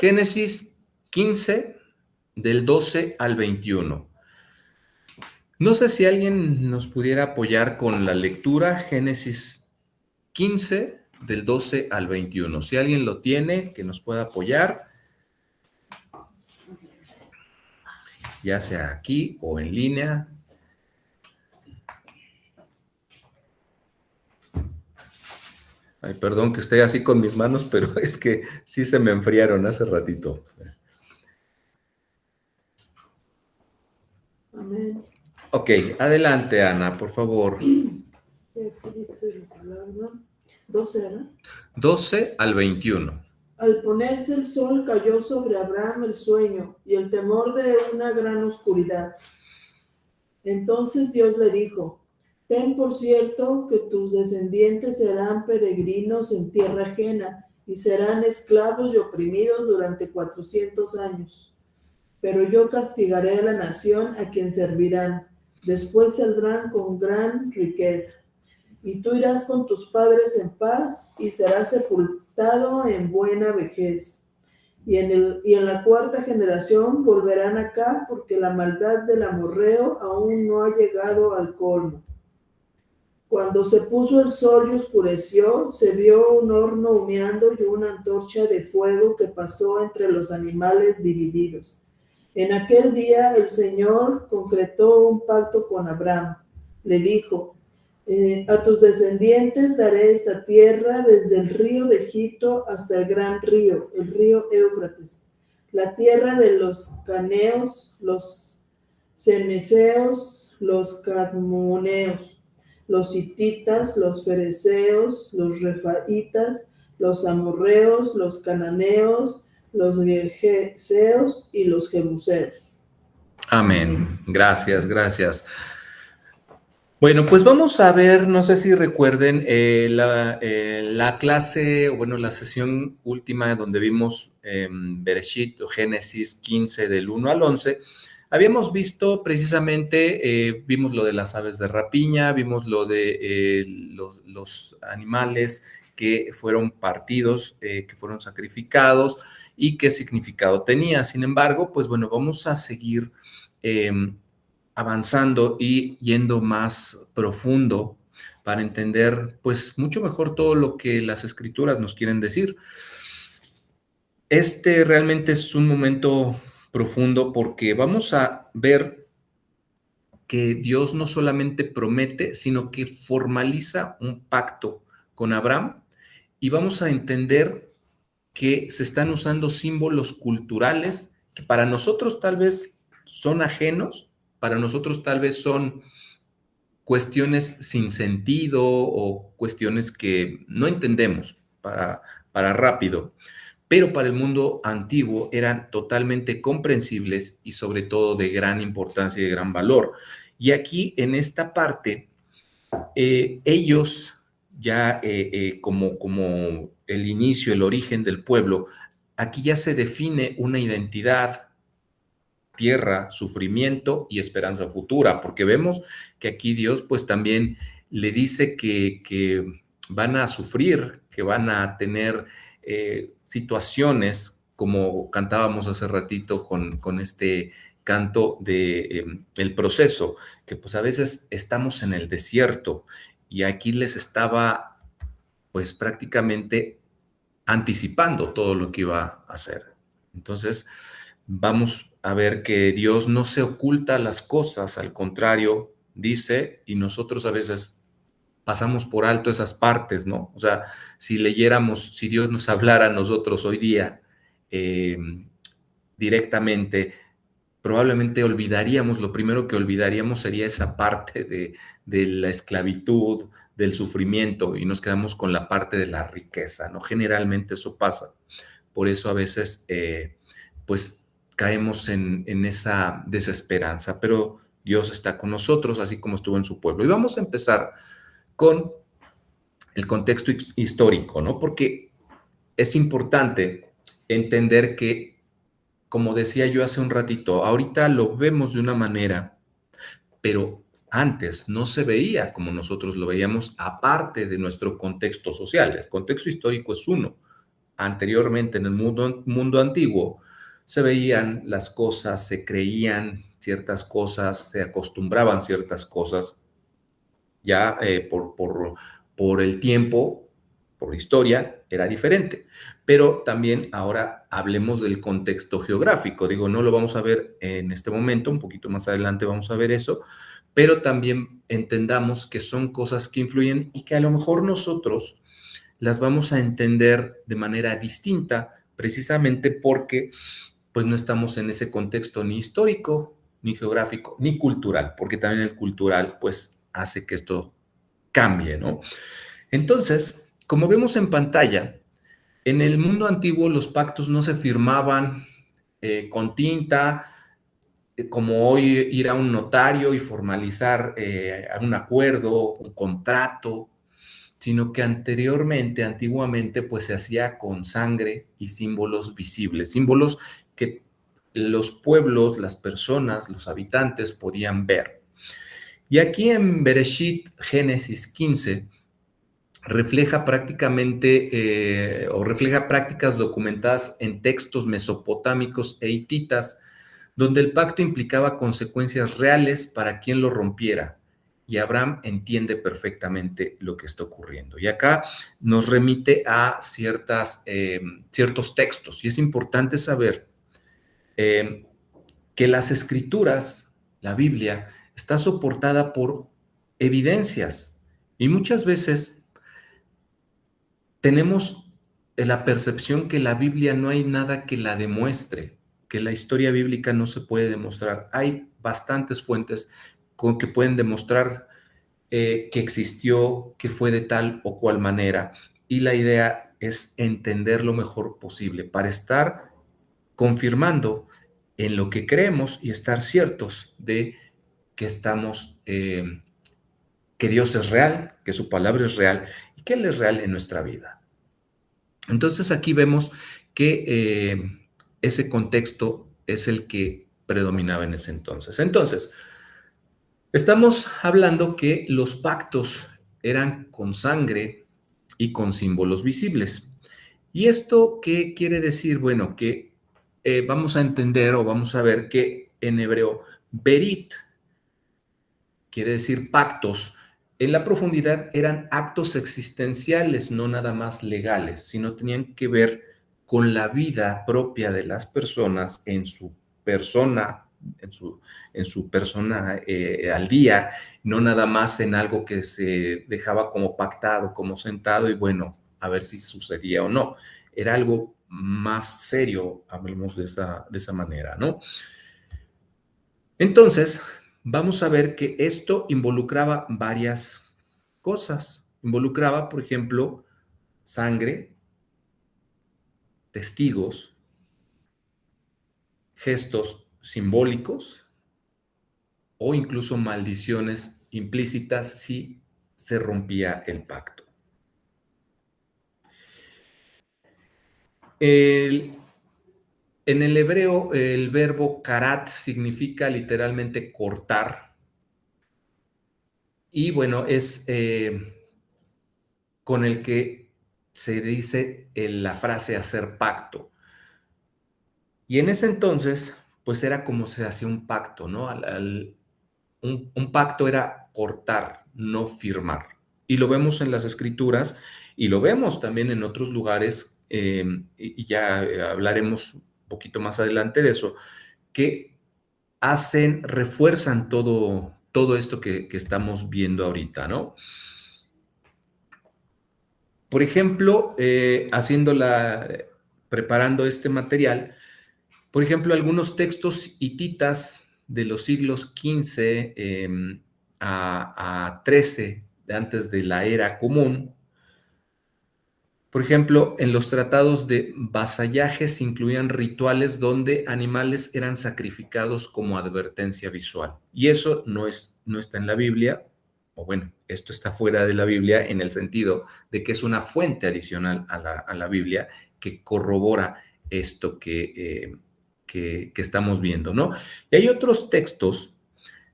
Génesis 15, del 12 al 21. No sé si alguien nos pudiera apoyar con la lectura, Génesis 15, del 12 al 21. Si alguien lo tiene, que nos pueda apoyar, ya sea aquí o en línea. Ay, perdón que esté así con mis manos, pero es que sí se me enfriaron hace ratito. Amén. Ok, adelante, Ana, por favor. Eso dice la palabra. 12, ¿no? 12 al 21. Al ponerse el sol cayó sobre Abraham el sueño y el temor de una gran oscuridad. Entonces Dios le dijo: ten por cierto que tus descendientes serán peregrinos en tierra ajena y serán esclavos y oprimidos durante 400 años. Pero yo castigaré a la nación a quien servirán. Después saldrán con gran riqueza. Y tú irás con tus padres en paz y serás sepultado en buena vejez. Y en la cuarta generación volverán acá, porque la maldad del amorreo aún no ha llegado al colmo. Cuando se puso el sol y oscureció, se vio un horno humeando y una antorcha de fuego que pasó entre los animales divididos. En aquel día el Señor concretó un pacto con Abraham. Le dijo: a tus descendientes daré esta tierra desde el río de Egipto hasta el gran río, el río Éufrates, la tierra de los caneos, los ceneseos, los cadmoneos, los hititas, los fereceos, los refaitas, los amorreos, los cananeos, los gergeseos y los jebuseos. Amén. Gracias, gracias. Bueno, pues vamos a ver, no sé si recuerden la clase, bueno, la sesión última donde vimos Bereshit o Génesis 15 del 1 al 11. Habíamos visto precisamente, vimos lo de las aves de rapiña, vimos lo de los animales que fueron partidos, que fueron sacrificados y qué significado tenía. Sin embargo, pues bueno, vamos a seguir avanzando y yendo más profundo para entender pues mucho mejor todo lo que las escrituras nos quieren decir. Este realmente es un momento profundo porque vamos a ver que Dios no solamente promete, sino que formaliza un pacto con Abraham y vamos a entender que se están usando símbolos culturales que para nosotros tal vez son ajenos, para nosotros tal vez son cuestiones sin sentido o cuestiones que no entendemos para rápido, pero para el mundo antiguo eran totalmente comprensibles y sobre todo de gran importancia y de gran valor. Y aquí en esta parte, ellos ya como el inicio, el origen del pueblo, aquí ya se define una identidad, tierra, sufrimiento y esperanza futura, porque vemos que aquí Dios pues también le dice que van a sufrir, que van a tener situaciones como cantábamos hace ratito con este canto de el proceso, que pues a veces estamos en el desierto y aquí les estaba pues prácticamente anticipando todo lo que iba a hacer. Entonces, vamos a ver que Dios no se oculta las cosas, al contrario, dice, y nosotros a veces pasamos por alto esas partes, ¿no? O sea, si leyéramos, si Dios nos hablara a nosotros hoy día eh, directamente, probablemente olvidaríamos, lo primero que olvidaríamos sería esa parte de la esclavitud, del sufrimiento, y nos quedamos con la parte de la riqueza, ¿no? Generalmente eso pasa. Por eso a veces, pues, caemos en esa desesperanza, pero Dios está con nosotros, así como estuvo en su pueblo. Y vamos a empezar con el contexto histórico, ¿no? Porque es importante entender que, como decía yo hace un ratito, ahorita lo vemos de una manera, pero antes no se veía como nosotros lo veíamos, aparte de nuestro contexto social. El contexto histórico es uno, anteriormente en el mundo antiguo, se veían las cosas, se creían ciertas cosas, se acostumbraban ciertas cosas, ya por el tiempo, por la historia, era diferente. Pero también ahora hablemos del contexto geográfico. Digo, no lo vamos a ver en este momento, un poquito más adelante vamos a ver eso, pero también entendamos que son cosas que influyen y que a lo mejor nosotros las vamos a entender de manera distinta, precisamente porque pues no estamos en ese contexto ni histórico, ni geográfico, ni cultural, porque también el cultural pues hace que esto cambie, ¿no? Entonces, como vemos en pantalla, en el mundo antiguo los pactos no se firmaban con tinta, como hoy ir a un notario y formalizar un acuerdo, un contrato, sino que antiguamente, pues se hacía con sangre y símbolos visibles, símbolos que los pueblos, las personas, los habitantes podían ver. Y aquí en Bereshit, Génesis 15, refleja prácticamente o refleja prácticas documentadas en textos mesopotámicos e hititas, donde el pacto implicaba consecuencias reales para quien lo rompiera. Y Abraham entiende perfectamente lo que está ocurriendo. Y acá nos remite a ciertos textos. Y es importante saber eh, que las escrituras, la Biblia, está soportada por evidencias. Y muchas veces tenemos la percepción que la Biblia no hay nada que la demuestre, que la historia bíblica no se puede demostrar. Hay bastantes fuentes que pueden demostrar que existió, que fue de tal o cual manera. Y la idea es entender lo mejor posible para estar confirmando en lo que creemos y estar ciertos de que que Dios es real, que su palabra es real y que Él es real en nuestra vida. Entonces aquí vemos que ese contexto es el que predominaba en ese entonces. Entonces, estamos hablando que los pactos eran con sangre y con símbolos visibles. ¿Y esto qué quiere decir? Bueno, que vamos a entender o vamos a ver que en hebreo, berit quiere decir pactos. En la profundidad eran actos existenciales, no nada más legales, sino tenían que ver con la vida propia de las personas en su persona, en su persona al día, no nada más en algo que se dejaba como pactado, como sentado y bueno, a ver si sucedía o no. Era algo más serio, hablemos de esa manera, ¿no? Entonces, vamos a ver que esto involucraba varias cosas. Involucraba, por ejemplo, sangre, testigos, gestos simbólicos o incluso maldiciones implícitas si se rompía el pacto. En el hebreo, el verbo karat significa literalmente cortar. Y bueno, es con el que se dice la frase hacer pacto. Y en ese entonces, pues era como se hacía un pacto, ¿no? Un pacto era cortar, no firmar. Y lo vemos en las escrituras y lo vemos también en otros lugares, y ya hablaremos un poquito más adelante de eso, que refuerzan todo esto que estamos viendo ahorita, ¿no? Por ejemplo, preparando este material, por ejemplo, algunos textos hititas de los siglos XV a XIII, de antes de la era común, por ejemplo, en los tratados de vasallaje se incluían rituales donde animales eran sacrificados como advertencia visual. Y eso no está en la Biblia, o bueno, esto está fuera de la Biblia en el sentido de que es una fuente adicional a la Biblia que corrobora esto que estamos viendo, ¿no? Y hay otros textos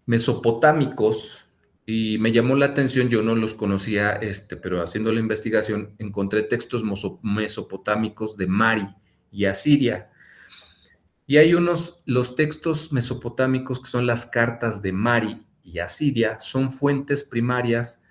mesopotámicos y me llamó la atención, yo no los conocía, pero haciendo la investigación encontré textos mesopotámicos de Mari y Asiria. Y hay los textos mesopotámicos que son las cartas de Mari y Asiria, son fuentes primarias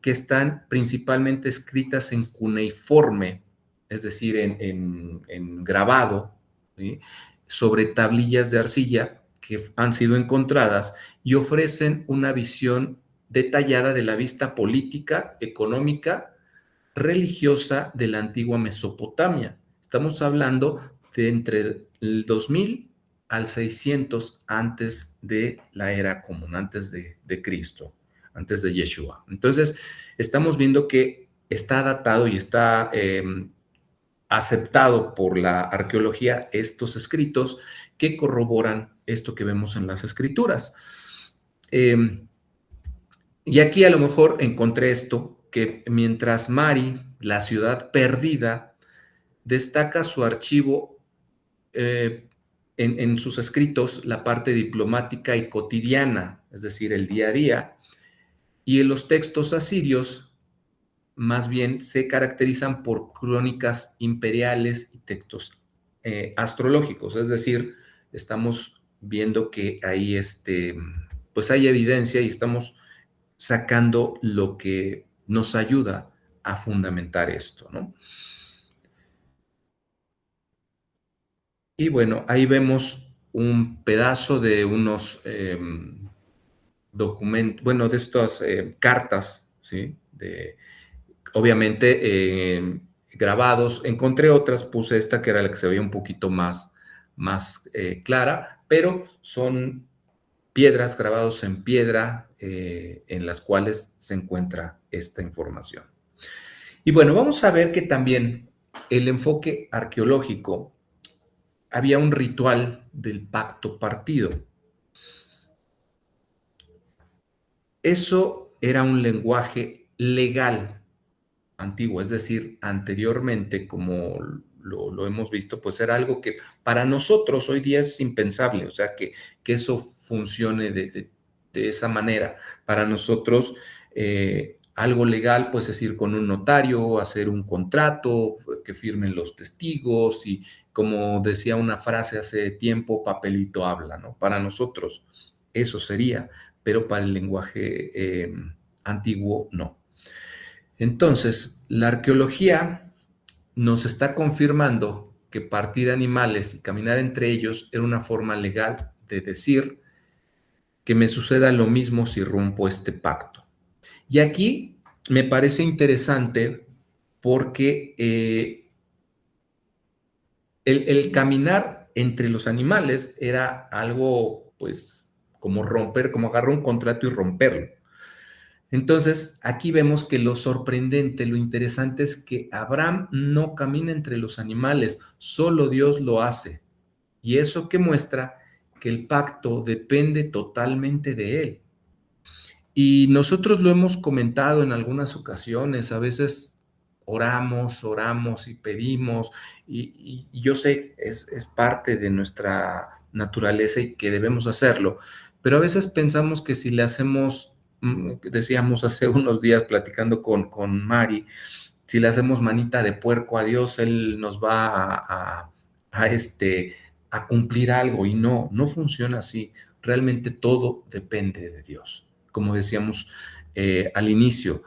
que están principalmente escritas en cuneiforme, es decir, en grabado, ¿sí? Sobre tablillas de arcilla que han sido encontradas y ofrecen una visión detallada de la vista política, económica, religiosa de la antigua Mesopotamia. Estamos hablando de entre el 2000 al 600 antes de la era común, antes de Cristo, antes de Yeshua. Entonces, estamos viendo que está datado y está aceptado por la arqueología estos escritos que corroboran esto que vemos en las escrituras. Y aquí a lo mejor encontré esto, que mientras Mari, la ciudad perdida, destaca su archivo en sus escritos la parte diplomática y cotidiana, es decir, el día a día, y en los textos asirios más bien se caracterizan por crónicas imperiales y textos astrológicos, es decir, estamos viendo que ahí pues hay evidencia y estamos sacando lo que nos ayuda a fundamentar esto, ¿no? Y bueno, ahí vemos un pedazo de unos documentos, bueno, de estas cartas, ¿sí? Obviamente grabados. Encontré otras, puse esta que era la que se veía un poquito más clara, pero son piedras grabados en piedra en las cuales se encuentra esta información. Y bueno, vamos a ver que también el enfoque arqueológico, había un ritual del pacto partido. Eso era un lenguaje legal antiguo, es decir, anteriormente, como lo hemos visto, pues era algo que para nosotros hoy día es impensable, o sea, que eso funcione de esa manera. Para nosotros, algo legal, pues es ir con un notario, hacer un contrato, que firmen los testigos y, como decía una frase hace tiempo, papelito habla, ¿no? Para nosotros eso sería, pero para el lenguaje antiguo no. Entonces, la arqueología nos está confirmando que partir animales y caminar entre ellos era una forma legal de decir que me suceda lo mismo si rompo este pacto. Y aquí me parece interesante porque el caminar entre los animales era algo, pues, como romper, como agarrar un contrato y romperlo. Entonces, aquí vemos que lo sorprendente, lo interesante es que Abraham no camina entre los animales, solo Dios lo hace. Y eso que muestra que el pacto depende totalmente de él. Y nosotros lo hemos comentado en algunas ocasiones, a veces oramos y pedimos, y yo sé, es parte de nuestra naturaleza y que debemos hacerlo, pero a veces pensamos que si le hacemos, decíamos hace unos días platicando con Mari, si le hacemos manita de puerco a Dios, Él nos va a cumplir algo, y no funciona así. Realmente todo depende de Dios. Como decíamos al inicio,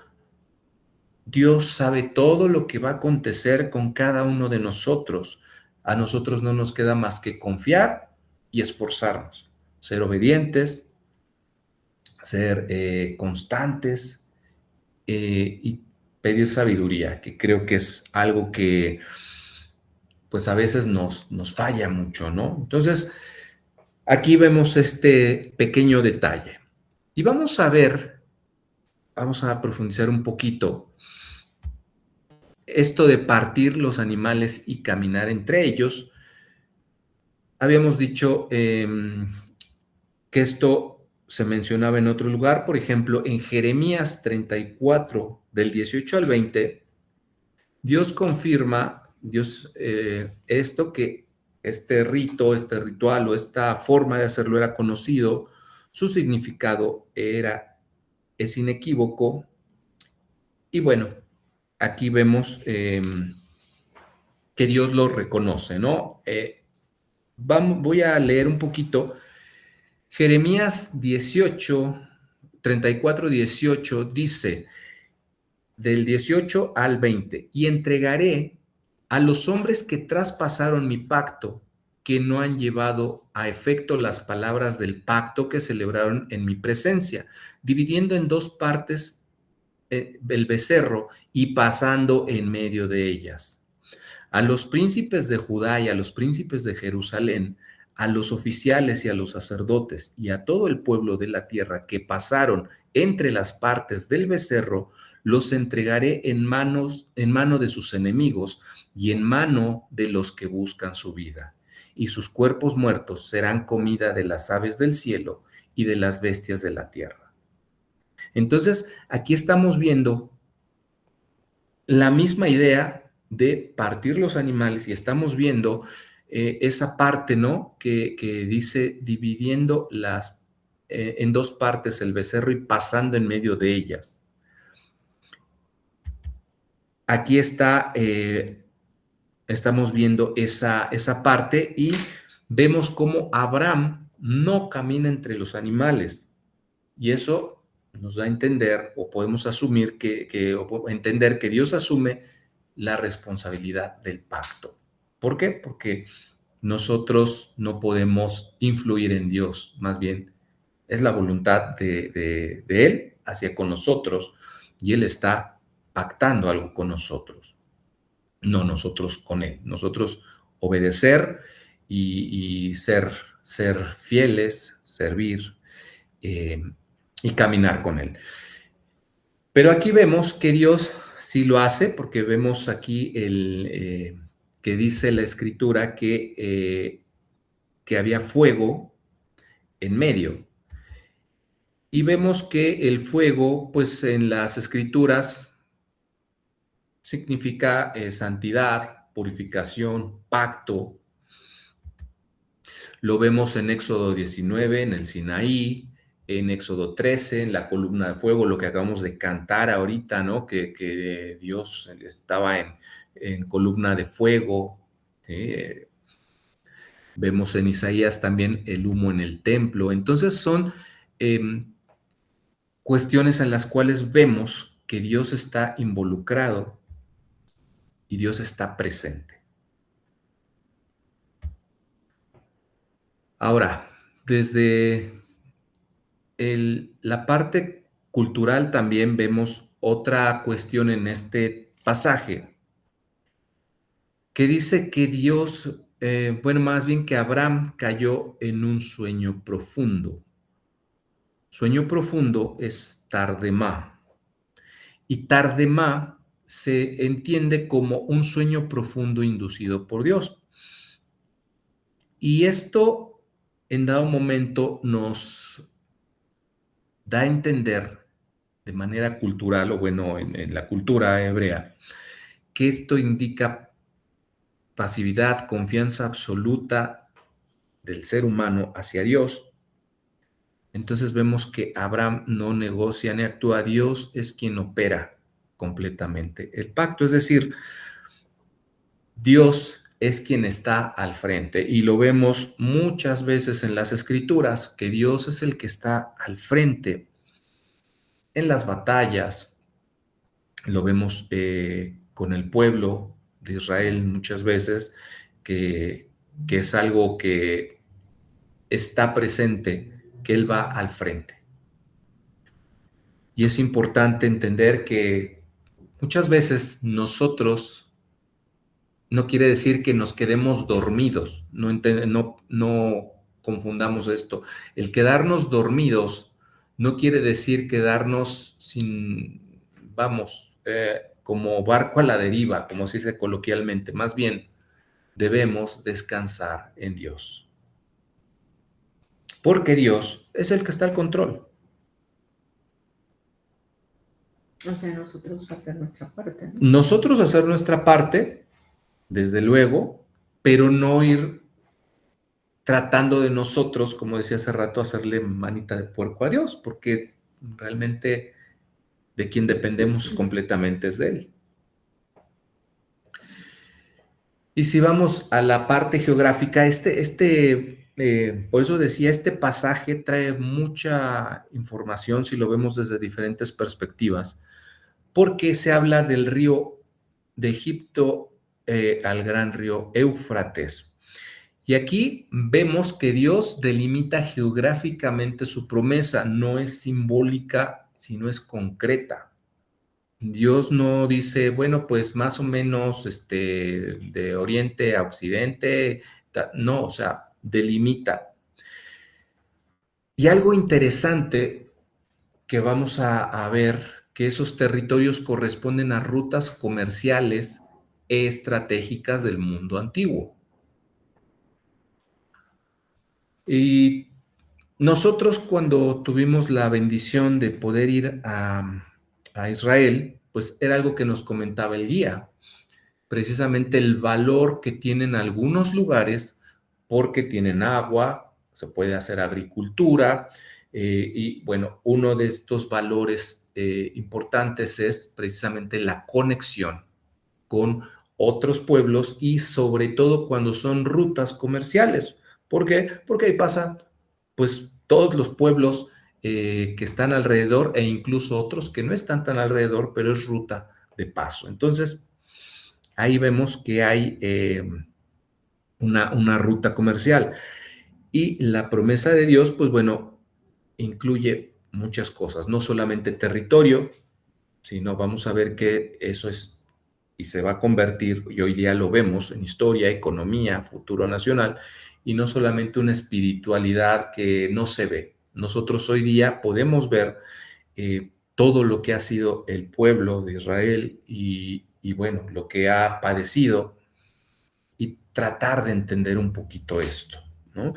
Dios sabe todo lo que va a acontecer con cada uno de nosotros. A nosotros no nos queda más que confiar y esforzarnos, ser obedientes, ser constantes y pedir sabiduría, que creo que es algo que pues a veces nos falla mucho, ¿no? Entonces, aquí vemos este pequeño detalle. Y vamos a profundizar un poquito esto de partir los animales y caminar entre ellos. Habíamos dicho que esto se mencionaba en otro lugar, por ejemplo, en Jeremías 34, del 18 al 20, Dios confirma, esto, que este rito, este ritual o esta forma de hacerlo era conocido, su significado era es inequívoco. Y bueno, aquí vemos que Dios lo reconoce, ¿no? Voy a leer un poquito. Jeremías 18, 34, 18 dice, del 18 al 20, y entregaré a los hombres que traspasaron mi pacto, que no han llevado a efecto las palabras del pacto que celebraron en mi presencia, dividiendo en dos partes el becerro y pasando en medio de ellas. A los príncipes de Judá y a los príncipes de Jerusalén, a los oficiales y a los sacerdotes y a todo el pueblo de la tierra que pasaron entre las partes del becerro, los entregaré en mano de sus enemigos y en mano de los que buscan su vida. Y sus cuerpos muertos serán comida de las aves del cielo y de las bestias de la tierra. Entonces, aquí estamos viendo la misma idea de partir los animales y estamos viendo esa parte, ¿no? Que dice dividiendo en dos partes el becerro y pasando en medio de ellas. Aquí estamos viendo esa parte y vemos cómo Abraham no camina entre los animales. Y eso nos da a entender, o podemos asumir o entender que Dios asume la responsabilidad del pacto. ¿Por qué? Porque nosotros no podemos influir en Dios, más bien es la voluntad de Él hacia con nosotros y Él está pactando algo con nosotros, no nosotros con Él. Nosotros obedecer y ser fieles, servir y caminar con Él. Pero aquí vemos que Dios sí lo hace, porque vemos aquí que dice la Escritura que había fuego en medio. Y vemos que el fuego, pues en las Escrituras, significa santidad, purificación, pacto. Lo vemos en Éxodo 19, en el Sinaí, en Éxodo 13, en la columna de fuego, lo que acabamos de cantar ahorita, ¿no? Que Dios estaba en columna de fuego. ¿Sí? Vemos en Isaías también el humo en el templo. Entonces son cuestiones en las cuales vemos que Dios está involucrado y Dios está presente. Ahora, desde la parte cultural también vemos otra cuestión en este pasaje, que dice que Dios, bueno, más bien que Abraham cayó en un sueño profundo. Sueño profundo es tardemá, y tardemá se entiende como un sueño profundo inducido por Dios. Y esto en dado momento nos da a entender de manera cultural, o bueno, en la cultura hebrea, que esto indica pasividad, confianza absoluta del ser humano hacia Dios. Entonces vemos que Abraham no negocia ni actúa, Dios es quien opera completamente el pacto, es decir, Dios es quien está al frente y lo vemos muchas veces en las Escrituras, que Dios es el que está al frente en las batallas. Lo vemos con el pueblo de Israel muchas veces, que es algo que está presente, que Él va al frente. Y es importante entender que muchas veces nosotros, no quiere decir que nos quedemos dormidos, no confundamos esto. El quedarnos dormidos no quiere decir quedarnos sin, vamos, como barco a la deriva, como se dice coloquialmente. Más bien, debemos descansar en Dios. Porque Dios es el que está al control. O sea, nosotros hacer nuestra parte, ¿no? Nosotros hacer nuestra parte, desde luego, pero no ir tratando de nosotros, como decía hace rato, hacerle manita de puerco a Dios, porque realmente de quien dependemos completamente es de Él. Y si vamos a la parte geográfica, por eso decía, este pasaje trae mucha información si lo vemos desde diferentes perspectivas, porque se habla del río de Egipto al gran río Éufrates. Y aquí vemos que Dios delimita geográficamente su promesa, no es simbólica, sino es concreta. Dios no dice, bueno, pues más o menos de oriente a occidente, no, o sea, delimita. Y algo interesante que vamos a ver, que esos territorios corresponden a rutas comerciales estratégicas del mundo antiguo. Y nosotros cuando tuvimos la bendición de poder ir a Israel, pues era algo que nos comentaba el guía, precisamente el valor que tienen algunos lugares porque tienen agua, se puede hacer agricultura, y bueno, uno de estos valores importantes es precisamente la conexión con otros pueblos y sobre todo cuando son rutas comerciales. ¿Por qué? Porque ahí pasan pues todos los pueblos que están alrededor e incluso otros que no están tan alrededor, pero es ruta de paso. Entonces, ahí vemos que hay una ruta comercial. Y la promesa de Dios, pues bueno, incluye muchas cosas, no solamente territorio, sino vamos a ver que eso es y se va a convertir, y hoy día lo vemos en historia, economía, futuro nacional, y no solamente una espiritualidad que no se ve. Nosotros hoy día podemos ver todo lo que ha sido el pueblo de Israel y bueno, lo que ha padecido y tratar de entender un poquito esto, ¿no?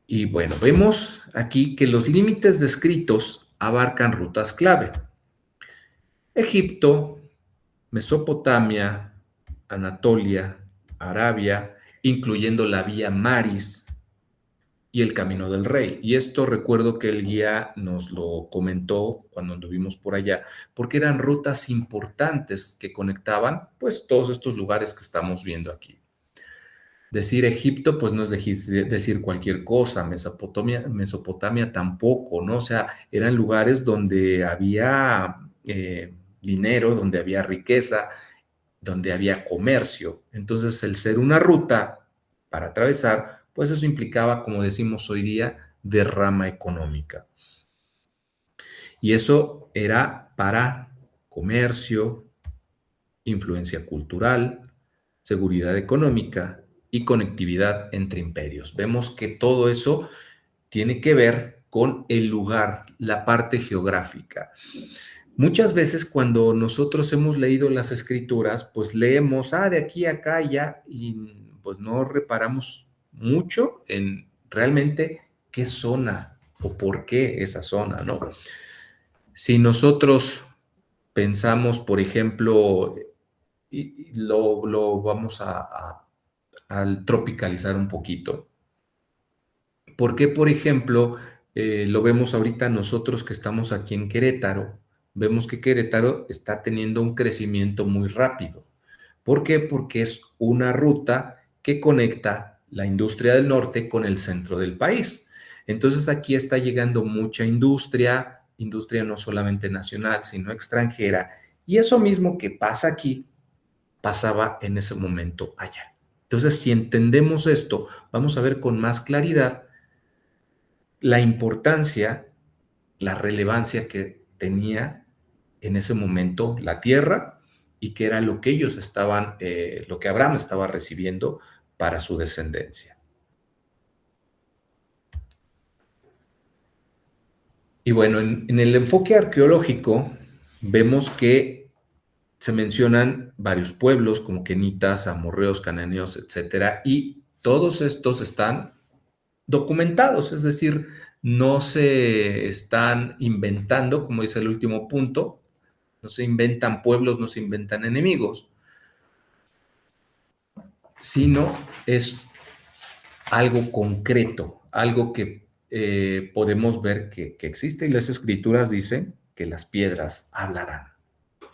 Y bueno, vemos aquí que los límites descritos abarcan rutas clave. Egipto, Mesopotamia, Anatolia, Arabia, incluyendo la vía Maris y el Camino del Rey. Y esto recuerdo que el guía nos lo comentó cuando anduvimos por allá, porque eran rutas importantes que conectaban pues todos estos lugares que estamos viendo aquí. Decir Egipto, pues no es decir cualquier cosa, Mesopotamia tampoco, ¿no? O sea, eran lugares donde había dinero, donde había riqueza, donde había comercio. Entonces, el ser una ruta para atravesar, pues eso implicaba, como decimos hoy día, derrama económica. Y eso era para comercio, influencia cultural, seguridad económica y conectividad entre imperios. Vemos que todo eso tiene que ver con el lugar, la parte geográfica. Muchas veces cuando nosotros hemos leído las escrituras, pues leemos, de aquí a acá ya, y pues no reparamos mucho en realmente qué zona o por qué esa zona, ¿no? Si nosotros pensamos, por ejemplo, y lo vamos al tropicalizar un poquito. ¿Por qué, por ejemplo, lo vemos ahorita nosotros que estamos aquí en Querétaro? Vemos que Querétaro está teniendo un crecimiento muy rápido. ¿Por qué? Porque es una ruta que conecta la industria del norte con el centro del país. Entonces aquí está llegando mucha industria no solamente nacional, sino extranjera. Y eso mismo que pasa aquí, pasaba en ese momento allá. Entonces, si entendemos esto, vamos a ver con más claridad la importancia, la relevancia que tenía en ese momento la tierra y que era lo que ellos estaban, lo que Abraham estaba recibiendo para su descendencia. Y bueno, en el enfoque arqueológico vemos que se mencionan varios pueblos como kenitas, amorreos, cananeos, etcétera, y todos estos están documentados, es decir, no se están inventando, como dice el último punto, no se inventan pueblos, no se inventan enemigos, sino es algo concreto, algo que podemos ver que existe, y las escrituras dicen que las piedras hablarán.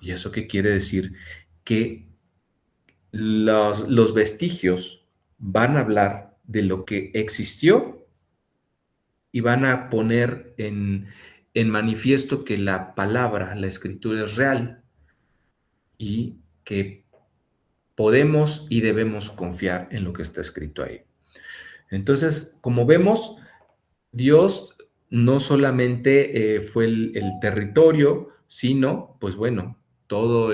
¿Y eso qué quiere decir? Que los vestigios van a hablar de lo que existió y van a poner en manifiesto que la palabra, la escritura es real y que podemos y debemos confiar en lo que está escrito ahí. Entonces, como vemos, Dios no solamente fue el territorio, sino, pues bueno, todo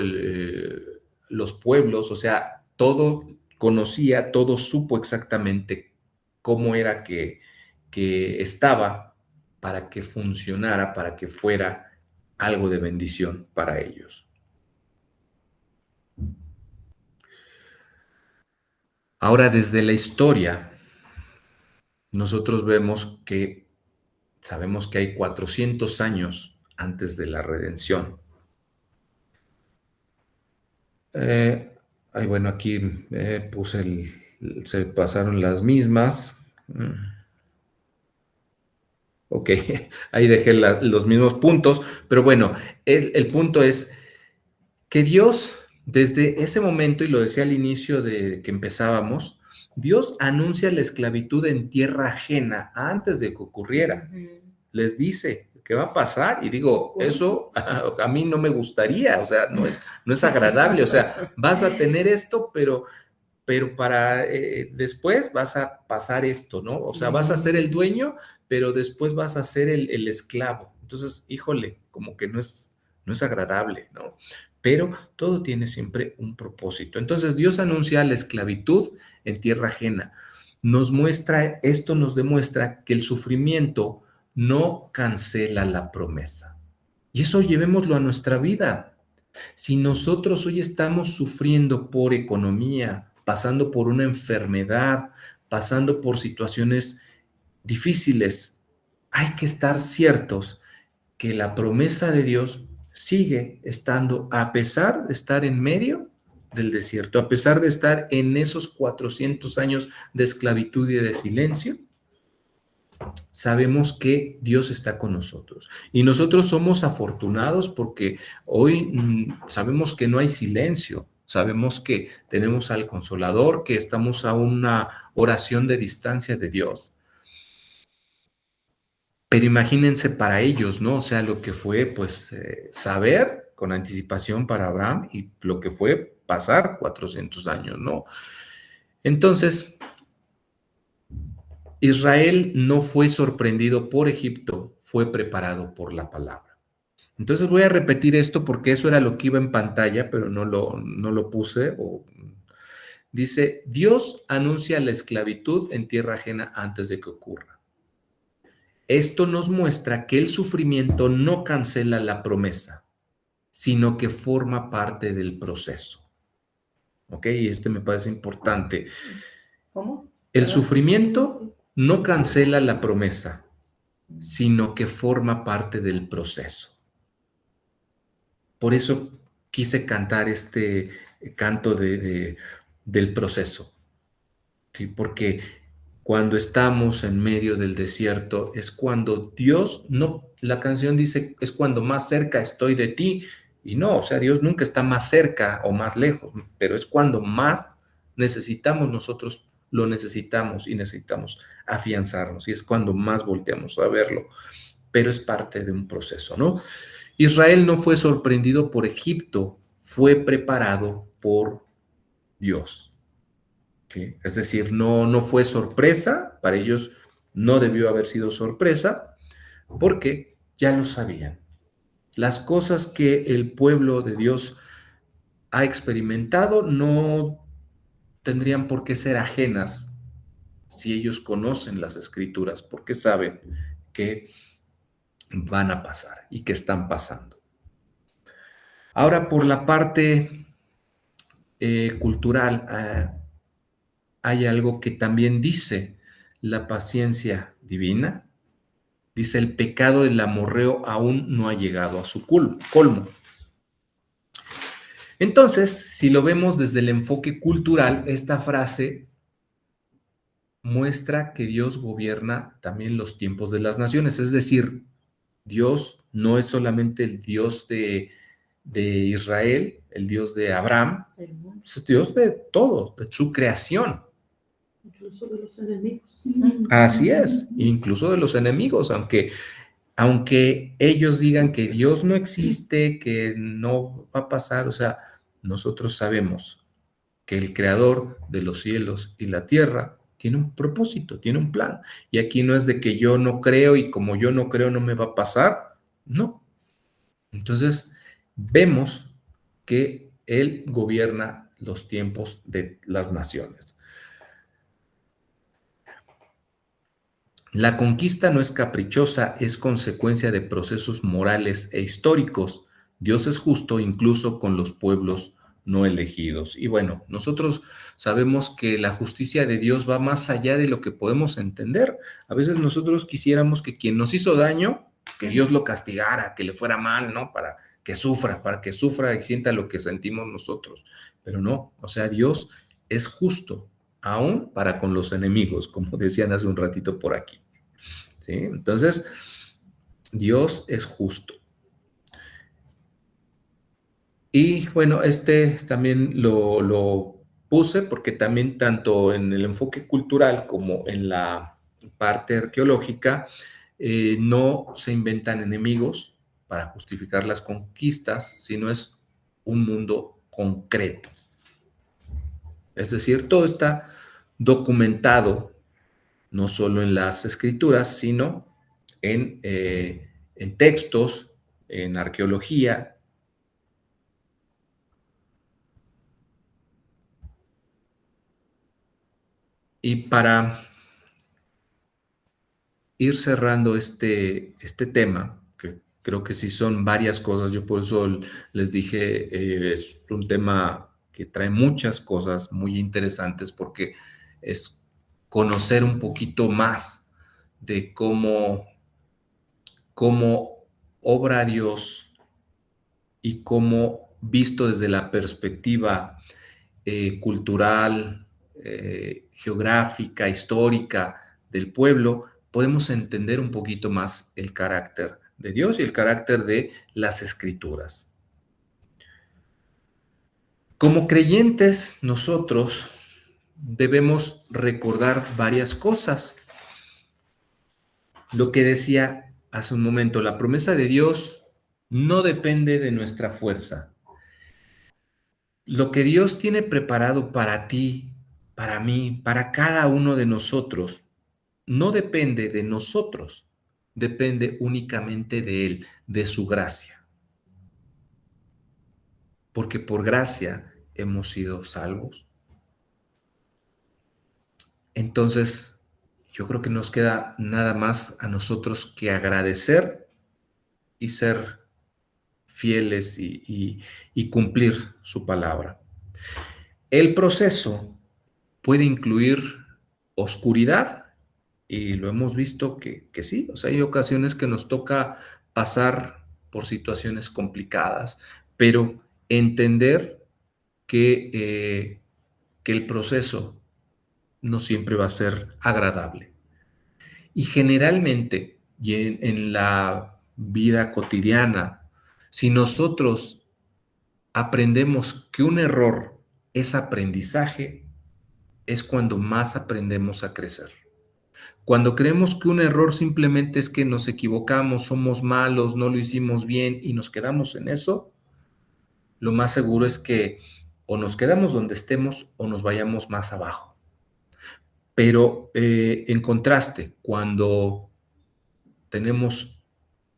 los pueblos, o sea, todo conocía, todo supo exactamente cómo era que estaba para que funcionara, para que fuera algo de bendición para ellos. Ahora, desde la historia, nosotros vemos que sabemos que hay 400 años antes de la redención. Bueno, aquí puse se pasaron las mismas. Ok, ahí dejé los mismos puntos, pero bueno, el punto es que Dios, desde ese momento, y lo decía al inicio de que empezábamos, Dios anuncia la esclavitud en tierra ajena antes de que ocurriera. Les dice qué va a pasar y digo, eso a mí no me gustaría, o sea, no es agradable, o sea, vas a tener esto, pero para después vas a pasar esto, ¿no? O sea, vas a ser el dueño, pero después vas a ser el esclavo. Entonces, híjole, como que no es agradable, ¿no? Pero todo tiene siempre un propósito. Entonces, Dios anuncia la esclavitud en tierra ajena. Esto nos demuestra que el sufrimiento no cancela la promesa. Y eso llevémoslo a nuestra vida. Si nosotros hoy estamos sufriendo por economía, pasando por una enfermedad, pasando por situaciones difíciles, hay que estar ciertos que la promesa de Dios sigue estando, a pesar de estar en medio del desierto, a pesar de estar en esos 400 años de esclavitud y de silencio. Sabemos que Dios está con nosotros y nosotros somos afortunados porque hoy sabemos que no hay silencio, sabemos que tenemos al Consolador, que estamos a una oración de distancia de Dios. Pero imagínense para ellos, ¿no? O sea, lo que fue, pues, saber con anticipación para Abraham y lo que fue pasar 400 años, ¿no? Entonces, Israel no fue sorprendido por Egipto, fue preparado por la palabra. Entonces voy a repetir esto porque eso era lo que iba en pantalla, pero no lo puse. Dice, Dios anuncia la esclavitud en tierra ajena antes de que ocurra. Esto nos muestra que el sufrimiento no cancela la promesa, sino que forma parte del proceso. ¿Ok? Y me parece importante. ¿Cómo? El sufrimiento no cancela la promesa, sino que forma parte del proceso. Por eso quise cantar este canto del proceso, ¿sí? Porque cuando estamos en medio del desierto es cuando Dios, no, la canción dice, es cuando más cerca estoy de ti, y no, o sea, Dios nunca está más cerca o más lejos, pero es cuando más necesitamos nosotros, lo necesitamos y necesitamos afianzarnos, y es cuando más volteamos a verlo, pero es parte de un proceso, ¿no? Israel no fue sorprendido por Egipto, fue preparado por Dios. ¿Sí? Es decir, no fue sorpresa, para ellos no debió haber sido sorpresa, porque ya lo sabían. Las cosas que el pueblo de Dios ha experimentado no tendrían por qué ser ajenas si ellos conocen las escrituras, porque saben que van a pasar y que están pasando. Ahora, por la parte cultural, hay algo que también dice la paciencia divina. Dice, el pecado del amorreo aún no ha llegado a su colmo. Entonces, si lo vemos desde el enfoque cultural, esta frase muestra que Dios gobierna también los tiempos de las naciones, es decir, Dios no es solamente el Dios de Israel, el Dios de Abraham, es Dios de todos, de su creación. Incluso de los enemigos. Así es, incluso de los enemigos, aunque ellos digan que Dios no existe, que no va a pasar, o sea, nosotros sabemos que el creador de los cielos y la tierra tiene un propósito, tiene un plan. Y aquí no es de que yo no creo y como yo no creo no me va a pasar, no. Entonces, vemos que Él gobierna los tiempos de las naciones. La conquista no es caprichosa, es consecuencia de procesos morales e históricos. Dios es justo incluso con los pueblos no elegidos. Y bueno, nosotros sabemos que la justicia de Dios va más allá de lo que podemos entender. A veces nosotros quisiéramos que quien nos hizo daño, que Dios lo castigara, que le fuera mal, ¿no? Para que sufra y sienta lo que sentimos nosotros. Pero no, o sea, Dios es justo, aún para con los enemigos, como decían hace un ratito por aquí. ¿Sí? Entonces, Dios es justo. Y bueno, este también lo puse porque también tanto en el enfoque cultural como en la parte arqueológica, no se inventan enemigos para justificar las conquistas, sino es un mundo concreto. Es decir, todo está documentado, no solo en las escrituras, sino en textos, en arqueología. Y para ir cerrando este tema, que creo que sí son varias cosas, yo por eso les dije, es un tema que trae muchas cosas muy interesantes porque es conocer un poquito más de cómo obra Dios y cómo visto desde la perspectiva cultural, geográfica, histórica del pueblo, podemos entender un poquito más el carácter de Dios y el carácter de las escrituras. Como creyentes, nosotros debemos recordar varias cosas. Lo que decía hace un momento, la promesa de Dios no depende de nuestra fuerza. Lo que Dios tiene preparado para ti, para mí, para cada uno de nosotros, no depende de nosotros, depende únicamente de Él, de su gracia. Porque por gracia hemos sido salvos. Entonces, yo creo que nos queda nada más a nosotros que agradecer y ser fieles y cumplir su palabra. El proceso puede incluir oscuridad, y lo hemos visto que sí, o sea, hay ocasiones que nos toca pasar por situaciones complicadas, pero entender que el proceso no siempre va a ser agradable. Y generalmente, y en la vida cotidiana, si nosotros aprendemos que un error es aprendizaje, es cuando más aprendemos a crecer. Cuando creemos que un error simplemente es que nos equivocamos, somos malos, no lo hicimos bien y nos quedamos en eso, lo más seguro es que o nos quedamos donde estemos o nos vayamos más abajo. Pero en contraste, cuando tenemos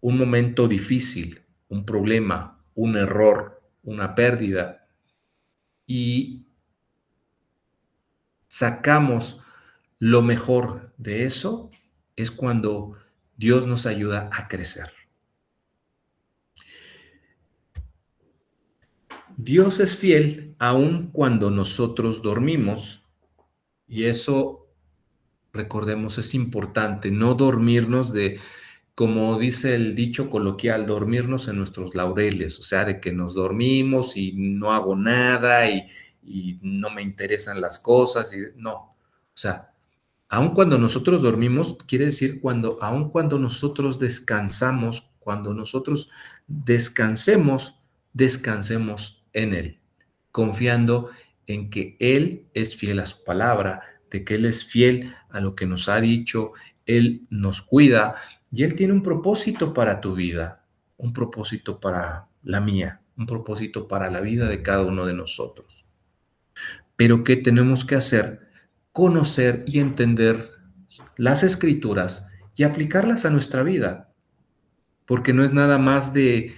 un momento difícil, un problema, un error, una pérdida, y sacamos lo mejor de eso, es cuando Dios nos ayuda a crecer. Dios es fiel aun cuando nosotros dormimos, y eso, recordemos, es importante, no dormirnos como dice el dicho coloquial, dormirnos en nuestros laureles, o sea, de que nos dormimos y no hago nada y no me interesan las cosas, no, o sea, aun cuando nosotros dormimos, quiere decir aun cuando nosotros descansamos Cuando nosotros descansemos, descansemos en Él, confiando en que Él es fiel a su palabra, de que Él es fiel a lo que nos ha dicho, Él nos cuida y Él tiene un propósito para tu vida, un propósito para la mía, un propósito para la vida de cada uno de nosotros. Pero ¿qué tenemos que hacer? Conocer y entender las Escrituras y aplicarlas a nuestra vida, porque no es nada más de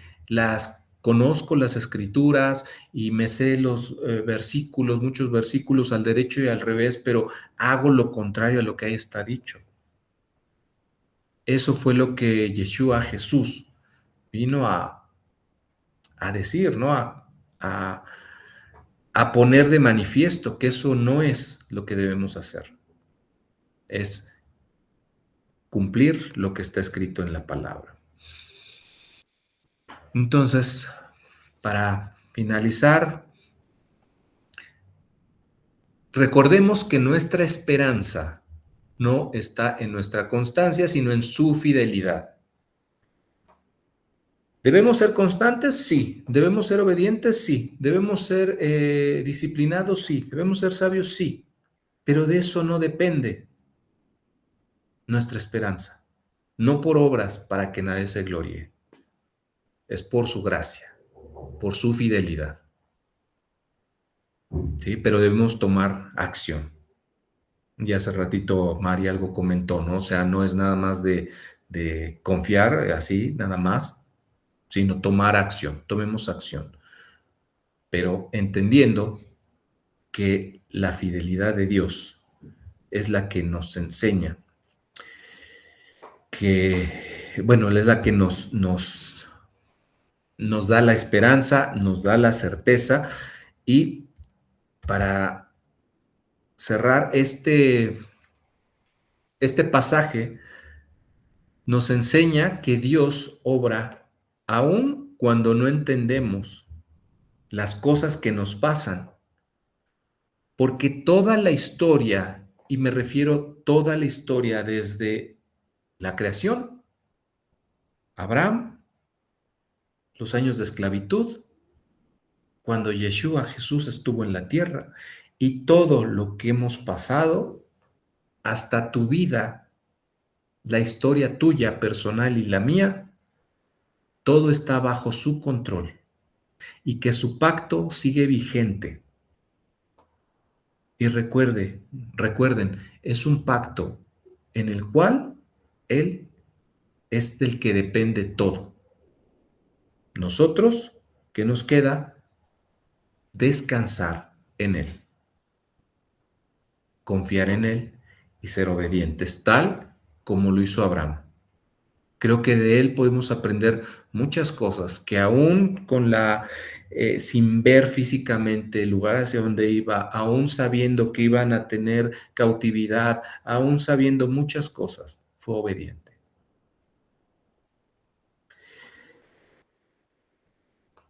conozco las Escrituras y me sé los versículos, muchos versículos al derecho y al revés, pero hago lo contrario a lo que ahí está dicho. Eso fue lo que Yeshua, Jesús, vino a decir, ¿no? A poner de manifiesto que eso no es lo que debemos hacer. Es cumplir lo que está escrito en la palabra. Entonces, para finalizar, recordemos que nuestra esperanza no está en nuestra constancia, sino en su fidelidad. ¿Debemos ser constantes? Sí. ¿Debemos ser obedientes? Sí. ¿Debemos ser disciplinados? Sí. ¿Debemos ser sabios? Sí. Pero de eso no depende nuestra esperanza. No por obras para que nadie se gloríe. Es por su gracia, por su fidelidad. ¿Sí? Pero debemos tomar acción. Y hace ratito Mari algo comentó, ¿no? O sea, no es nada más de confiar así, nada más, sino tomar acción. Tomemos acción. Pero entendiendo que la fidelidad de Dios es la que nos enseña bueno, es la que nos da la esperanza, nos da la certeza. Y para cerrar este pasaje, nos enseña que Dios obra aún cuando no entendemos las cosas que nos pasan, porque toda la historia, y me refiero toda la historia desde la creación, Abraham, los años de esclavitud, cuando Yeshua, Jesús, estuvo en la tierra, y todo lo que hemos pasado, hasta tu vida, la historia tuya personal y la mía, todo está bajo su control y que su pacto sigue vigente. Y recuerden, es un pacto en el cual Él es del que depende todo. Nosotros, ¿qué nos queda? Descansar en Él, confiar en Él y ser obedientes, tal como lo hizo Abraham. Creo que de él podemos aprender muchas cosas que aún sin ver físicamente el lugar hacia donde iba, aún sabiendo que iban a tener cautividad, aún sabiendo muchas cosas, fue obediente.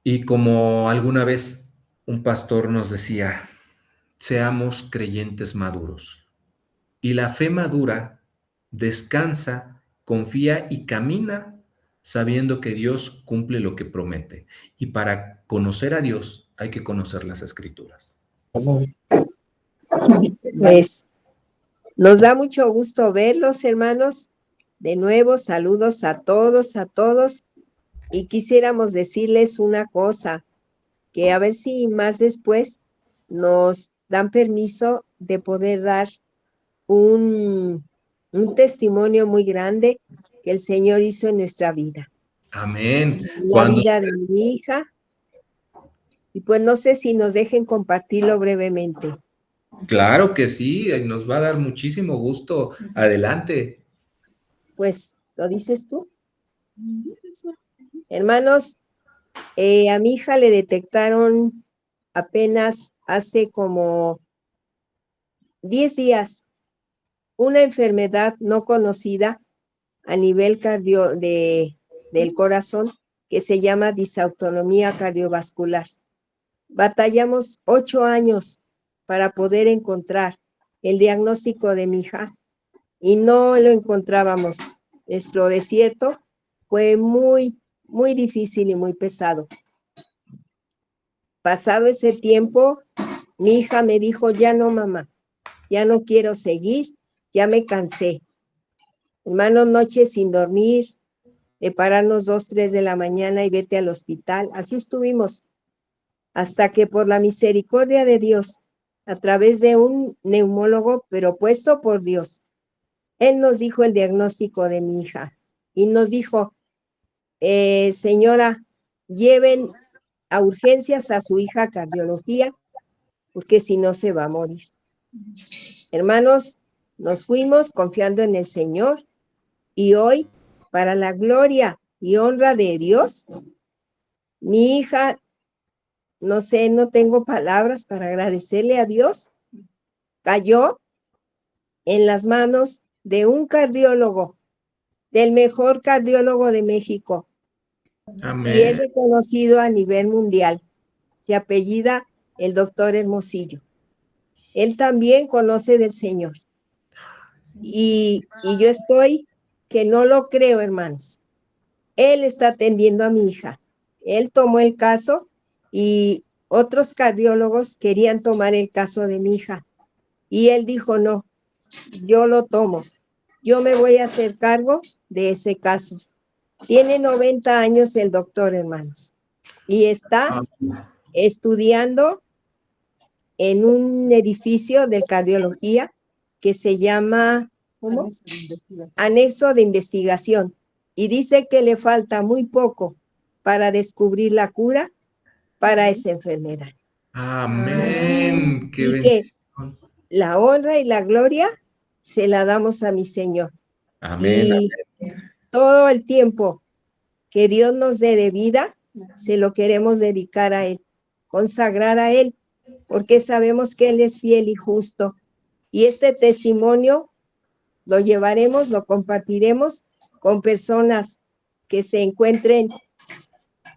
Y como alguna vez un pastor nos decía, seamos creyentes maduros. Y la fe madura descansa, confía y camina sabiendo que Dios cumple lo que promete. Y para conocer a Dios hay que conocer las Escrituras. Pues nos da mucho gusto verlos, hermanos. De nuevo, saludos a todos. Y quisiéramos decirles una cosa, que a ver si más después nos dan permiso de poder dar un testimonio muy grande que el Señor hizo en nuestra vida. Amén. La vida de mi hija. Y pues no sé si nos dejen compartirlo brevemente. Claro que sí, nos va a dar muchísimo gusto. Adelante. Pues, ¿lo dices tú? Hermanos, a mi hija le detectaron apenas hace como 10 días una enfermedad no conocida a nivel del corazón que se llama disautonomía cardiovascular. Batallamos 8 años para poder encontrar el diagnóstico de mi hija y no lo encontrábamos. Nuestro desierto fue muy, muy difícil y muy pesado. Pasado ese tiempo, mi hija me dijo, ya no, mamá, ya no quiero seguir, ya me cansé. Hermanos, noches sin dormir, de pararnos 2, 3 de la mañana y vete al hospital. Así estuvimos, hasta que por la misericordia de Dios, a través de un neumólogo, pero puesto por Dios, él nos dijo el diagnóstico de mi hija y nos dijo, señora, lleven a urgencias a su hija a cardiología, porque si no se va a morir. Hermanos, nos fuimos confiando en el Señor y hoy, para la gloria y honra de Dios, mi hija, no sé, no tengo palabras para agradecerle a Dios, cayó en las manos de un cardiólogo, del mejor cardiólogo de México, y es Amén. reconocido a nivel mundial. Se apellida el doctor Hermosillo. Él también conoce del Señor. Y yo estoy que no lo creo, hermanos. Él está atendiendo a mi hija. Él tomó el caso y otros cardiólogos querían tomar el caso de mi hija. Y él dijo, no, yo lo tomo. Yo me voy a hacer cargo de ese caso. Tiene 90 años el doctor, hermanos. Y está estudiando en un edificio de cardiología que se llama, ¿cómo? Anexo de investigación. Y dice que le falta muy poco para descubrir la cura para esa enfermedad. Amén. Qué Así que bendición. la honra y la gloria se la damos a mi Señor. Amén. Y todo el tiempo que Dios nos dé de vida, se lo queremos dedicar a Él, consagrar a Él, porque sabemos que Él es fiel y justo. Y este testimonio lo llevaremos, lo compartiremos con personas que se encuentren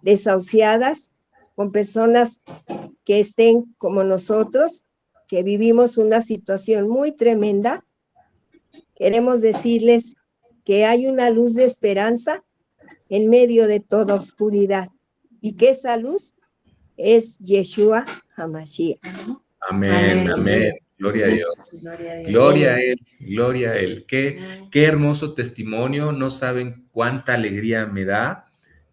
desahuciadas, con personas que estén como nosotros, que vivimos una situación muy tremenda. Queremos decirles que hay una luz de esperanza en medio de toda oscuridad y que esa luz es Yeshua HaMashiach. Amén, amén. Gloria a Dios. Gloria a Él, gloria a Él. Qué hermoso testimonio. No saben cuánta alegría me da,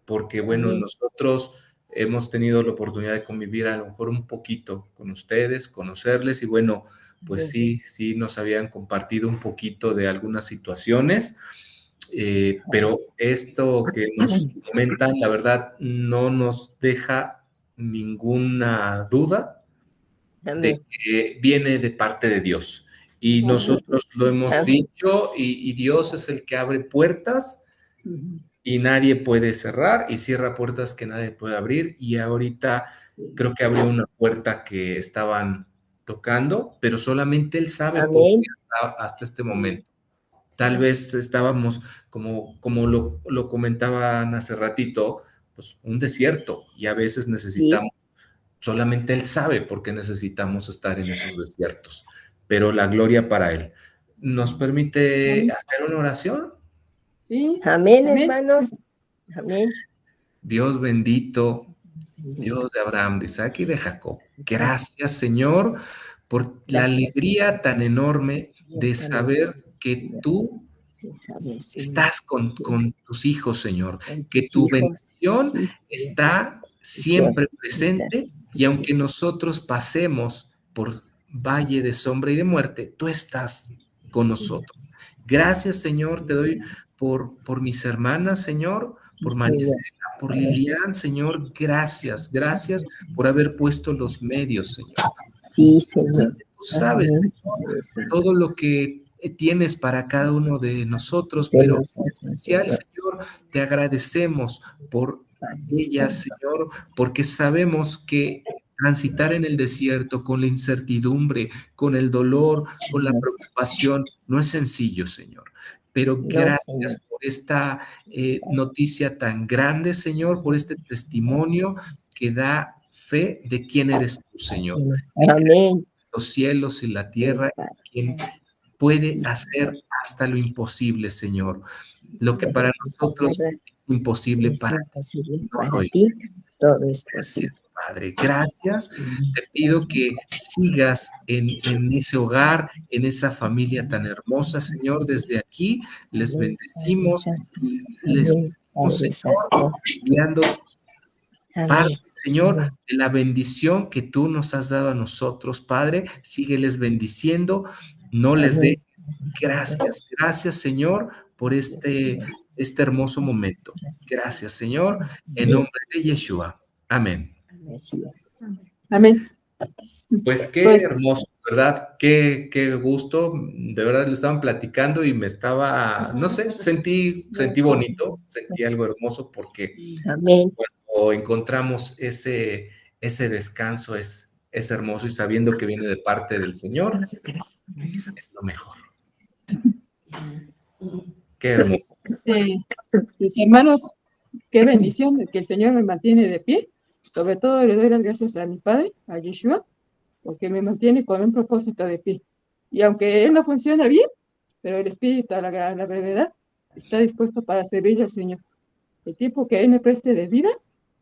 porque bueno, Amén. nosotros hemos tenido la oportunidad de convivir a lo mejor un poquito con ustedes, conocerles y bueno, pues sí nos habían compartido un poquito de algunas situaciones, pero esto que nos comentan, la verdad, no nos deja ninguna duda de Amén. que viene de parte de Dios. Y nosotros lo hemos Amén. dicho, y Dios es el que abre puertas y nadie puede cerrar, y cierra puertas que nadie puede abrir. Y ahorita creo que abrió una puerta que estaban tocando, pero solamente Él sabe por Amén. qué hasta este momento. Tal vez estábamos, como lo comentaban hace ratito, pues un desierto, y a veces necesitamos. Solamente Él sabe por qué necesitamos estar en esos desiertos, pero la gloria para Él. ¿Nos permite hacer una oración? Sí. Amén, hermanos. Amén. Dios bendito, Dios de Abraham, de Isaac y de Jacob. Gracias, Señor, por la alegría tan enorme de saber que tú estás con tus hijos, Señor, que tu bendición está siempre presente y aunque nosotros pasemos por valle de sombra y de muerte, tú estás con nosotros. Gracias, Señor, te doy por mis hermanas, Señor, por Marisela, por Lilian, Señor, gracias por haber puesto los medios, Señor. Sí, Señor. Tú sabes, Señor, todo lo que tienes para cada uno de nosotros, pero en especial, Señor, te agradecemos por ellas, Señor, porque sabemos que transitar en el desierto con la incertidumbre, con el dolor, con la preocupación, no es sencillo, Señor. Pero gracias por esta noticia tan grande, Señor, por este testimonio que da fe de quién eres tú, Señor. Amén. Los cielos y la tierra, quien puede hacer hasta lo imposible, Señor. Lo que para nosotros es imposible Es para imposible ti. para ti, todo es posible. Gracias, Padre. Gracias. Te pido que sigas en ese hogar, en esa familia tan hermosa, Señor. Desde aquí les Amén, Padre bendecimos Santo. y les Amén, pedimos, Padre Señor, Santo. enviando parte, Amén. Señor, Amén. de la bendición que tú nos has dado a nosotros, Padre. Sígueles bendiciendo, no les Amén. dejes. Gracias, gracias, Señor, por este hermoso momento. Gracias, Señor, en nombre de Yeshua. Amén. Amén, Señor. Amén. Pues qué Pues, hermoso, ¿verdad? Qué gusto. De verdad lo estaban platicando y me estaba, no sé, sentí bonito, sentí algo hermoso porque Amén. cuando encontramos ese descanso es hermoso y sabiendo que viene de parte del Señor, es lo mejor. Qué hermoso. pues, mis hermanos, qué bendición que el Señor me mantiene de pie. Sobre todo le doy las gracias a mi Padre, a Yeshua, porque me mantiene con un propósito de pie. Y aunque Él no funciona bien, pero el Espíritu a la brevedad está dispuesto para servir al Señor. El tiempo que Él me preste de vida,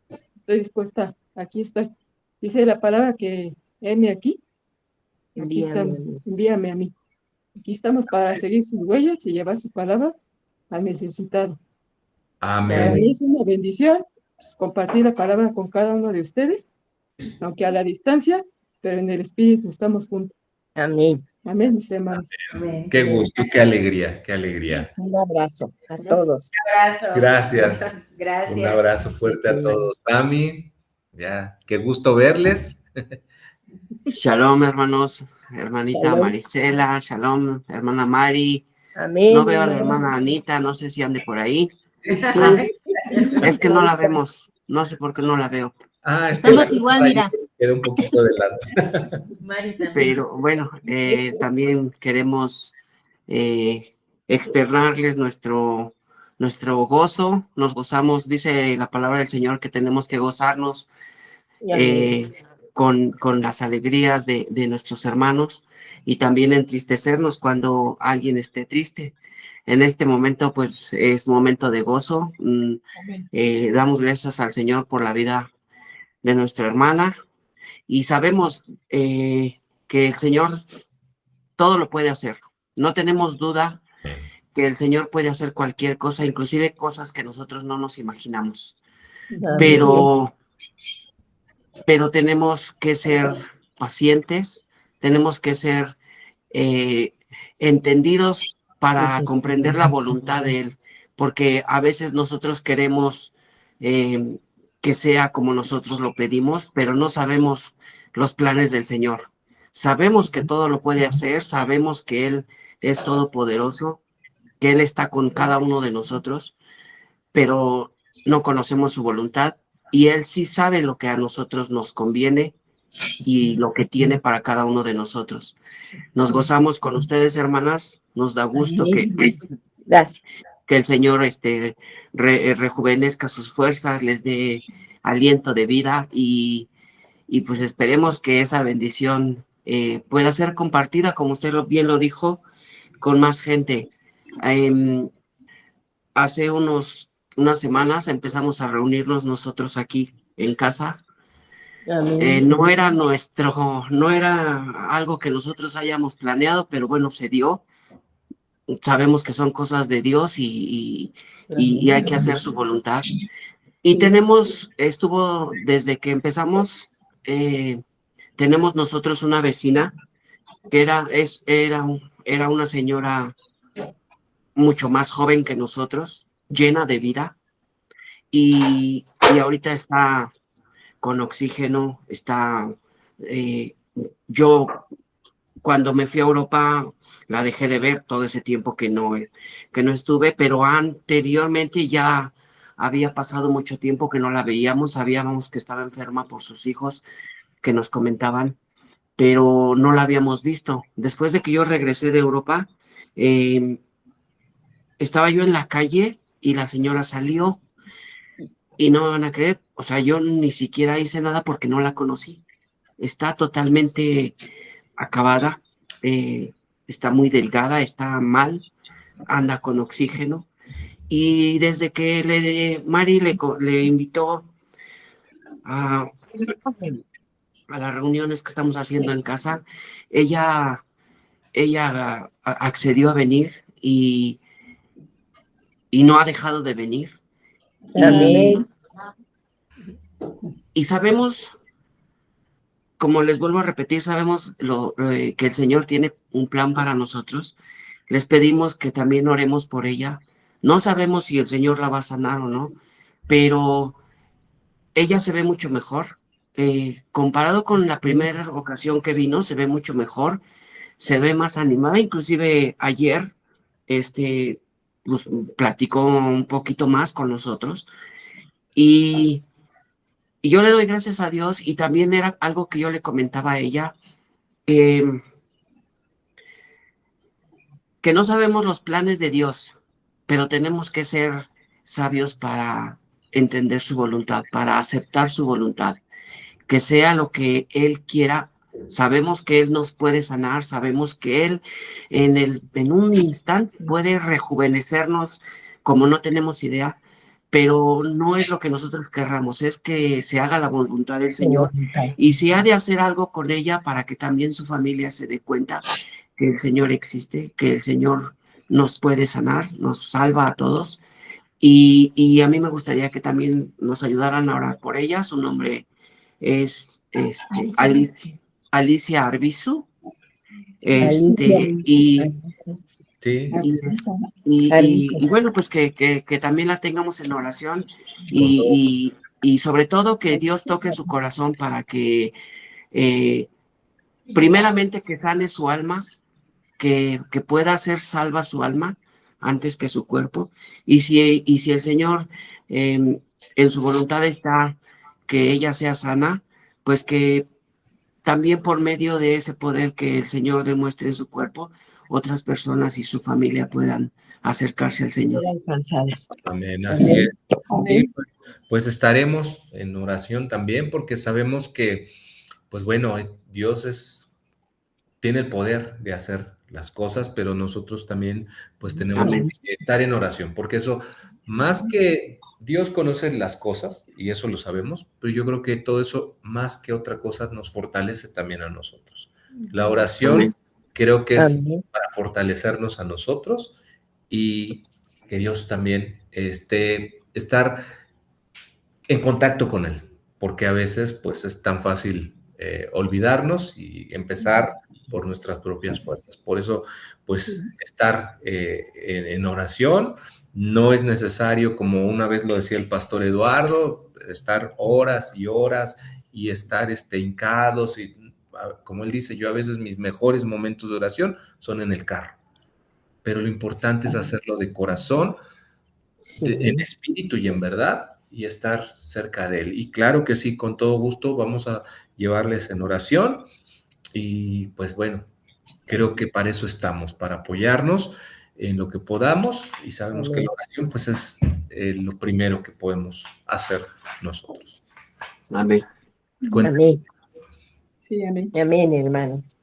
estoy dispuesta, aquí estoy. Dice la palabra que heme aquí, aquí Envíame estamos, a mí. envíame a mí. Aquí estamos para seguir sus huellas y llevar su palabra al necesitado. Para Amén. mí es una bendición pues, compartir la palabra con cada uno de ustedes, aunque a la distancia, pero en el Espíritu estamos juntos. Amén. Amén, mis hermanos. Amén. Qué gusto, qué alegría, qué alegría. Un abrazo a todos. Abrazo. Gracias. Gracias. Un abrazo fuerte a todos. Tami, ya, qué gusto verles. Shalom, hermanos, hermanita Shalom. Marisela, shalom, hermana Mari. Amén. No veo a la hermano. hermana Anita, no sé si ande por ahí. Sí. Es que no la vemos, no sé por qué no la veo. Estamos igual, mira. Queda un poquito de lado. Mari también. Pero bueno, también queremos externarles nuestro gozo. Nos gozamos, dice la palabra del Señor, que tenemos que gozarnos Amén. con las alegrías de nuestros hermanos y también entristecernos cuando alguien esté triste. En este momento, pues, es momento de gozo. Amén. Damos gracias al Señor por la vida de nuestra hermana y sabemos que el Señor todo lo puede hacer. No tenemos duda que el Señor puede hacer cualquier cosa, inclusive cosas que nosotros no nos imaginamos. Amén. Pero tenemos que ser pacientes, tenemos que ser entendidos para comprender la voluntad de Él, porque a veces nosotros queremos que sea como nosotros lo pedimos, pero no sabemos los planes del Señor. Sabemos que todo lo puede hacer, sabemos que Él es todopoderoso, que Él está con cada uno de nosotros, pero no conocemos su voluntad y Él sí sabe lo que a nosotros nos conviene y lo que tiene para cada uno de nosotros. Nos gozamos con ustedes, hermanas, nos da gusto Gracias. que el Señor rejuvenezca sus fuerzas, les dé aliento de vida y pues esperemos que esa bendición pueda ser compartida, como usted bien lo dijo, con más gente. Hace unas semanas empezamos a reunirnos nosotros aquí en casa. No era algo que nosotros hayamos planeado, pero bueno, se dio. Sabemos que son cosas de Dios y hay que hacer su voluntad. Y estuvo desde que empezamos, tenemos nosotros una vecina que era una señora mucho más joven que nosotros, llena de vida, y ahorita está con oxígeno, yo cuando me fui a Europa la dejé de ver todo ese tiempo que no estuve, pero anteriormente ya había pasado mucho tiempo que no la veíamos, sabíamos que estaba enferma por sus hijos que nos comentaban, pero no la habíamos visto. Después de que yo regresé de Europa, estaba yo en la calle y la señora salió y no me van a creer, o sea, yo ni siquiera hice nada porque no la conocí. Está totalmente acabada, está muy delgada, está mal, anda con oxígeno Y desde que Mari le invitó a las reuniones que estamos haciendo en casa, ella accedió a venir y no ha dejado de venir. Amén. Y sabemos, como les vuelvo a repetir, sabemos que el Señor tiene un plan para nosotros. Les pedimos que también oremos por ella. No sabemos si el Señor la va a sanar o no, pero ella se ve mucho mejor. Comparado con la primera ocasión que vino, se ve mucho mejor, se ve más animada. Inclusive ayer, pues, platicó un poquito más con nosotros. Y yo le doy gracias a Dios, y también era algo que yo le comentaba a ella, que no sabemos los planes de Dios, pero tenemos que ser sabios para entender su voluntad, para aceptar su voluntad, que sea lo que Él quiera. Sabemos que Él nos puede sanar, sabemos que Él en un instante puede rejuvenecernos como no tenemos idea, pero no es lo que nosotros querramos, es que se haga la voluntad del Señor, y si ha de hacer algo con ella para que también su familia se dé cuenta que el Señor existe, que el Señor nos puede sanar, nos salva a todos. Y a mí me gustaría que también nos ayudaran a orar por ella. Su nombre es Alicia Arbizu. Sí, Y bueno, pues que también la tengamos en oración, y sobre todo que Dios toque su corazón para que primeramente que sane su alma, que pueda ser salva su alma antes que su cuerpo. Y si el Señor en su voluntad está que ella sea sana, pues que también por medio de ese poder que el Señor demuestre en su cuerpo, otras personas y su familia puedan acercarse al Señor. amén, así es. Y pues estaremos en oración también, porque sabemos que, pues bueno, Dios tiene el poder de hacer las cosas, pero nosotros también pues tenemos que estar en oración, porque eso, más que Dios conoce las cosas, y eso lo sabemos, pero yo creo que todo eso, más que otra cosa, nos fortalece también a nosotros. La oración creo que es para fortalecernos a nosotros, y que Dios también estar en contacto con Él, porque a veces pues es tan fácil olvidarnos y empezar por nuestras propias fuerzas. Por eso, pues, estar en oración. No es necesario, como una vez lo decía el pastor Eduardo, estar horas y horas y estar hincados. Y, como él dice, yo a veces mis mejores momentos de oración son en el carro. Pero lo importante es hacerlo de corazón, en espíritu y en verdad, y estar cerca de Él. Y claro que sí, con todo gusto vamos a llevarles en oración. Y pues bueno, creo que para eso estamos, para apoyarnos en lo que podamos, y sabemos que la oración pues es lo primero que podemos hacer nosotros. Amén. Amén. Sí, amén. Amén, hermanos.